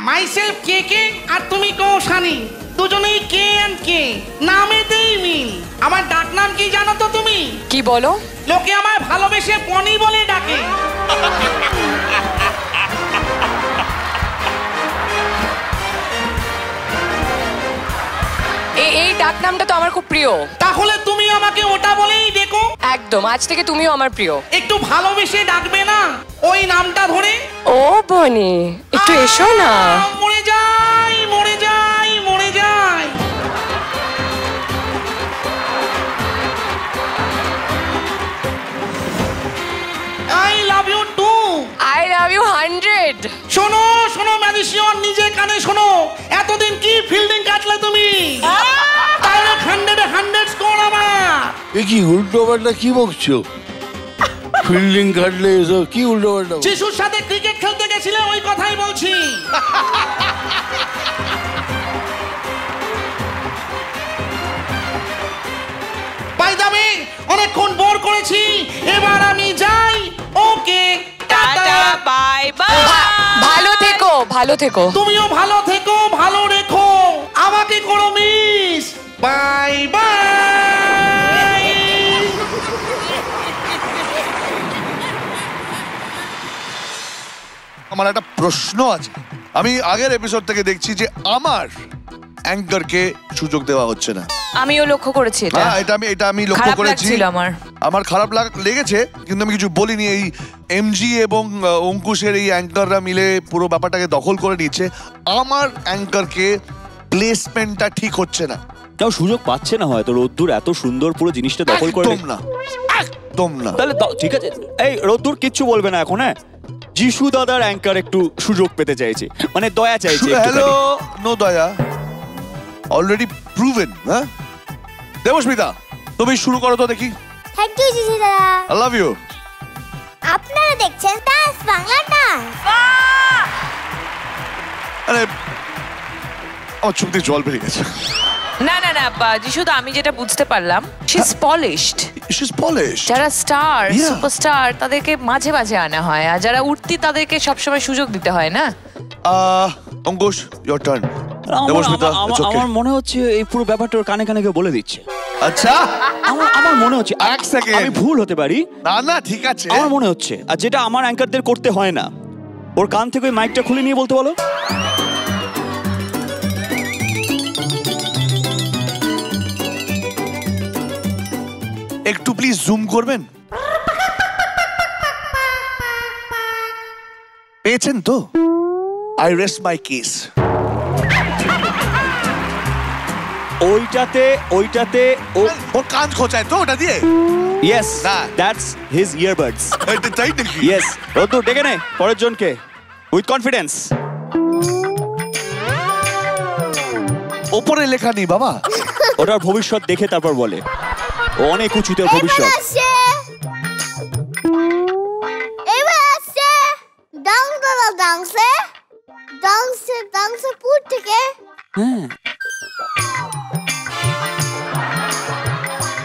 Myself কে কে আর তুমি কৌশানি, দুজনেই কে and কে, নামেতেই মিল। আমার ডাক নাম কি জানো তো তুমি? কি বলো? লোকে আমায় ভালোবেসে পনি বলে ডাকে। এই ডাক নামটা তো আমার খুব প্রিয়। তাহলে তুমি আমাকে ওটা বলেই ডেকো। একদম, আজ থেকে তুমিও আমার প্রিয়। একটু ভালোবেসে ডাকবে না ওই নামটা ধরে? ও বনি, একটু এসো না। মরে যাই মরে যাই মরে যাই। I love you too. I love you 100. শোনো শোনো ম্যাজিশিয়ান, নিজে কানে শোনো। এতদিন কি ফিল্ডিং কাটলে তুমি? তাহলে 100 স্কোর আমার। এ কি উল্টো পাল্টা কি বকছো? ফিল্ডিং কাটলে এসব কি উল্টো পাল্টা? যিশুর সাথে ক্রিকেট খেলতে গেছিলে ওই কথাই বলছি। বাই দ্য ওয়ে, অনেকক্ষণ বোর করেছি, এবার আমি যাই। ওকে, টাটা বাই বাই। ভালো থেকো, ভালো থেকো। তুমিও ভালো থেকো, ভালো রেখো, আমাকে করো মিস। Bye bye. আমার একটা প্রশ্ন আছে। আমি আগের এপিসোড থেকে দেখছি যে আমার অ্যাঙ্কারকে সুযোগ দেওয়া হচ্ছে না। আমিও লক্ষ্য করেছি এটা। হ্যাঁ, এটা আমি লক্ষ্য খারাপ করেছি। লাগছিল আমার খারাপ লেগেছে, কিন্তু আমি কিছু বলিনি। এই এমজি এবং অঙ্কুশের এই অ্যাঙ্কাররা মিলে পুরো ব্যাপারটাকে দখল করে নিচ্ছে। আমার অ্যাঙ্কারকে প্লেসমেন্টটা ঠিক হচ্ছে না। কেউ সুযোগ পাচ্ছে না হয়তো। রোদ্দুর এত সুন্দর পুরো জিনিসটা দখল করে একদম না, একদম না। তাহলে ঠিক আছে, এই রোদ্দুর কিচ্ছু বলবে না এখন। হ্যাঁ, যিশু দাদার অ্যাঙ্কার একটু সুযোগ পেতে চাইছে, মানে দয়া চাইছে। হ্যালো, নো দয়া, অলরেডি প্রুভেন। হ্যাঁ দেবস্মিতা, তুমি শুরু করো তো দেখি। থ্যাংক ইউ জিজি দাদা। I love you. আপনারা দেখছেন ডান্স বাংলা ডান্স। আরে আমার চোখ দিয়ে জল বেরিয়ে গেছে। না না না যিশু, আমি যেটা বুঝতে পারলাম, she is polished. She is polished. যারা স্টার, Yeah. সুপারস্টার, তাদেরকে মাঝে মাঝে আনা হয়, আর যারা উঠতি তাদেরকে সবসময় সুযোগ দিতে হয় না। Ankush, your turn. আমার মনে হচ্ছে এই পুরো ব্যাপারটা ওর কানে কানে কেউ বলে দিচ্ছে। আচ্ছা, আমার মনে হচ্ছে, এক সেকেন্ড, আমি ভুল হতে পারি। না না ঠিক আছে, আমার মনে হচ্ছে, আর যেটা আমার অ্যাঙ্কারদের করতে হয় না, ওর কান থেকে ওই মাইকটা খুলে নিয়ে বলতে বলো। একটু প্লিজ জুম করবেন। পেয়েছেন তো? I rest my case. ওইটাতে ওর কান খোঁচায় তো ওটা দিয়ে? ইয়েস, না। That's his earbuds. এটা তাই নাকি? ইয়েস, রোদ্দুর ডেকে নে পরের জনকে, উইথ কনফিডেন্স। ওপরে লেখা নেই বাবা। ওটার ভবিষ্যৎ দেখে তারপর বলে, ও অনেক উঁচুতে ভবিষ্যৎ। এবার আসছে ডান্স দাদা, ডান্সে পুর থেকে। হ্যাঁ,